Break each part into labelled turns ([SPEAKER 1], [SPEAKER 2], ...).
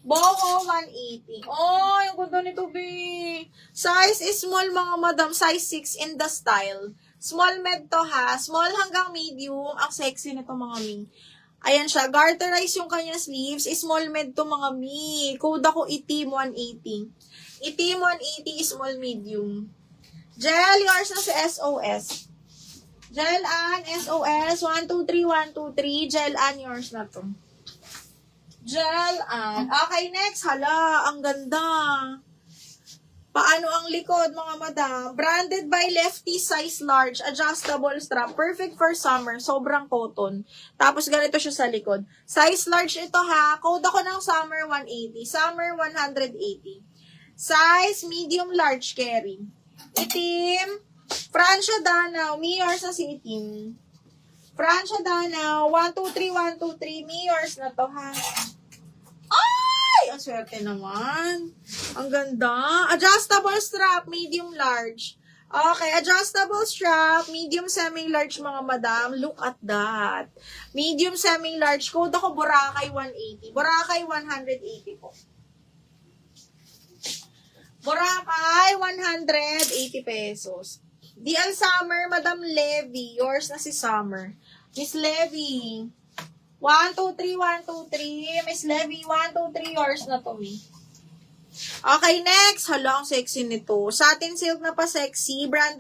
[SPEAKER 1] Boho, 180. Oh, yung ganda nito, B. Size is small, mga madam. Size 6 in the style. Small med to, ha. Small hanggang medium. Ang sexy nito, mga mi. Ayan siya. Garterize yung kanya sleeves. Small med to, mga mi. Code ako itim, 180. Itim, 180, small medium. Gel, yours na si SOS. Gel An, SOS. 123, 123. Gel An, yours na to. Gel An. Okay, next. Hala, ang ganda. Paano ang likod, mga madam? Branded by Lefty, size large, adjustable strap. Perfect for summer. Sobrang cotton. Tapos ganito siya sa likod. Size large ito, ha. Code ako ng summer 180. Summer 180. Size medium large carry. Itim. Francia Danao. Me yours na si itim. Francia Danao. 123, 123. Me yours na to, ha. Ay! Ang swerte naman. Ang ganda. Adjustable strap, medium large. Okay, adjustable strap, medium semi-large, mga madam. Look at that. Medium semi-large. Code ako Boracay 180. Boracay 180 po. Boracay 180 pesos. DL Summer, Madam Levy. Yours na si Summer. Miss Levy. 1, 2, 3, 1, 2, 3. Miss Levy, 1, 2, 3. Yours na to, me. Okay, next. Hala, ang sexy nito. Satin silk na pa sexy. Brand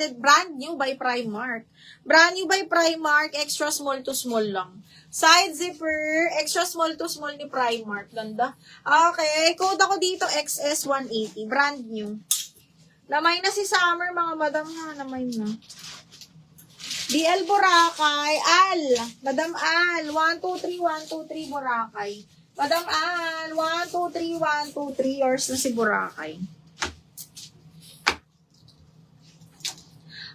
[SPEAKER 1] new by Primark. Brand new by Primark. Extra small to small lang. Side zipper. Extra small to small ni Primark. Ganda. Okay, code ako dito XS180. Brand new. Namay na si Summer, mga madam, ha. Namay na. DL Boracay, Al. Madam Al, 1, 2, 3, 1, 2, 3, Boracay. Madam Al, 1, 2, 3, 1, 2, 3, yours na si Boracay.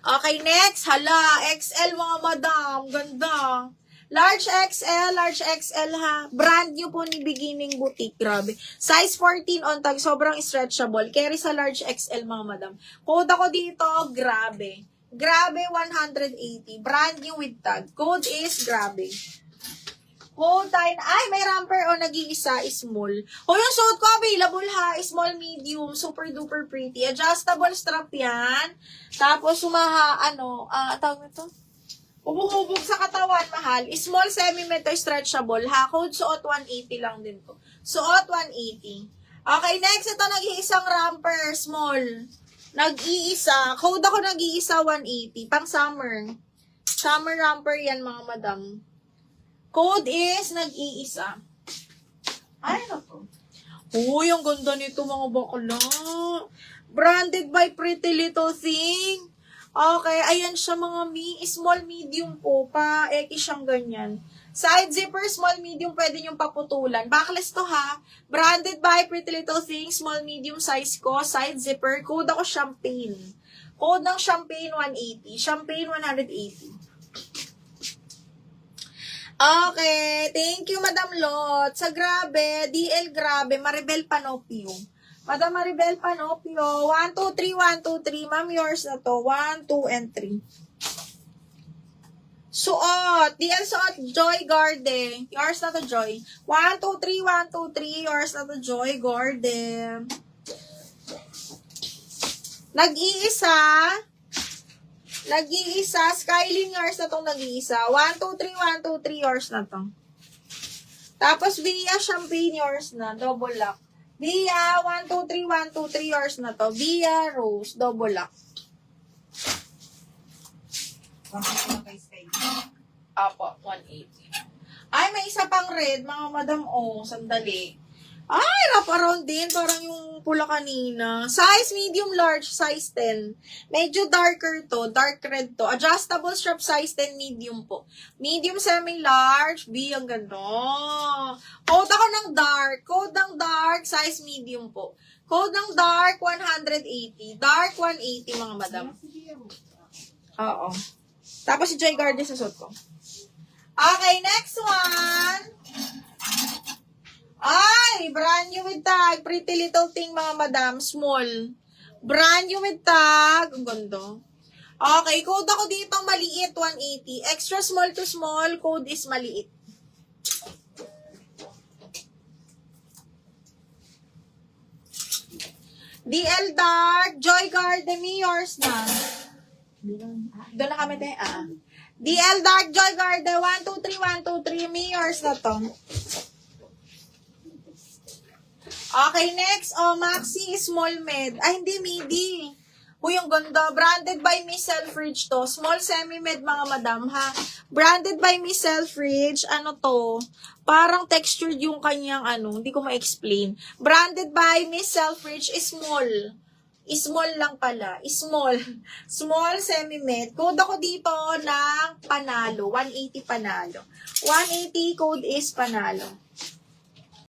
[SPEAKER 1] Okay, next. Hala, XL, mga madam. Ganda. Large XL, ha. Brand new po ni Beginning Boutique. Grabe. Size 14 on tag. Sobrang stretchable. Carry sa large XL, mga madam. Code ako dito, grabe. Grabe, 180. Brand new with tag. Code is grabe. Code tayo. Ay, may ramper o nag-iisa, small. O yung suit ko, available ha. Small, medium, super duper pretty. Adjustable strap yan. Tapos, tawag nito? Hubog-hubog sa katawan, mahal. Small, semi-metal, stretchable ha. Code suot 180 lang din to. Suot 180. Okay, next, ito nag-iisang ramper, small. Nag-iisa. Code ako nag-iisa 180. Pang summer. Summer ramper yan, mga madam. Code is nag-iisa. Ay, naku. Uy, ang ganda nito, mga bakla. Branded by Pretty Little Thing. Okay, ayan siya, mga small, medium po. Pa-eki siyang ganyan. Side zipper, small, medium, pwede niyong paputulan. Backless to, ha. Branded by Pretty Little Thing, small, medium size ko. Side zipper, code ako Champagne. Code ng Champagne 180. Champagne 180. Okay, thank you, Madam Lot. Sa grabe, DL grabe, Maribel Panopio. Madam Maribel Panopio, 1, 2, 3, 1, 2, 3. Ma'am, yours na to. 1, 2, and 3. Suot. DL suot, Joy Garden. Yours na to, Joy. 1, 2, 3, 1, 2, 3. Yours na to, Joy Garden. Nag-iisa. Skyline, yours na tong nag-iisa. 1, 2, 3, 1, 2, 3. Yours na to. Tapos, Via Champagne, yours na. Double lock. Via, 1, 2, 3, 1, 2, 3. Yours na to. Via Rose, double lock. Apo, 180. Ay, may isa pang red, mga madam. Oh, sandali. Ay, wrap around din. Parang yung pula kanina. Size medium large, size 10. Medyo darker to. Dark red to. Adjustable strap, size 10 medium po. Medium semi-large. B, ang ganda. Code ako ng dark. Code ng dark, size medium po. Code ng dark, 180. Dark, 180, mga madam. Oo. Tapos si Joy Garden sa suot ko. Okay, next one. Ay, brand new with tag. Pretty Little Thing, mga madam. Small. Brand new with tag. Ang ganda. Okay, code ako dito maliit, 180. Extra small to small, code is maliit. DL Dark, Joy Gardemy, yours na. Doon na kami tayo, DL Dark, Joy Garde, 1, 2, 3, 1, 2, 3, me, yours na to. Okay, next, Maxi Small Med. Ay, hindi, midi. Uy, yung ganda. Branded by Miss Selfridge to. Small semi-med, mga madam, ha? Branded by Miss Selfridge. Ano to? Parang textured yung kanyang, hindi ko ma-explain. Branded by Miss Selfridge is small. Small lang pala. Small. Small semi-med. Code ako dito ng panalo. 180 panalo. 180 code is panalo.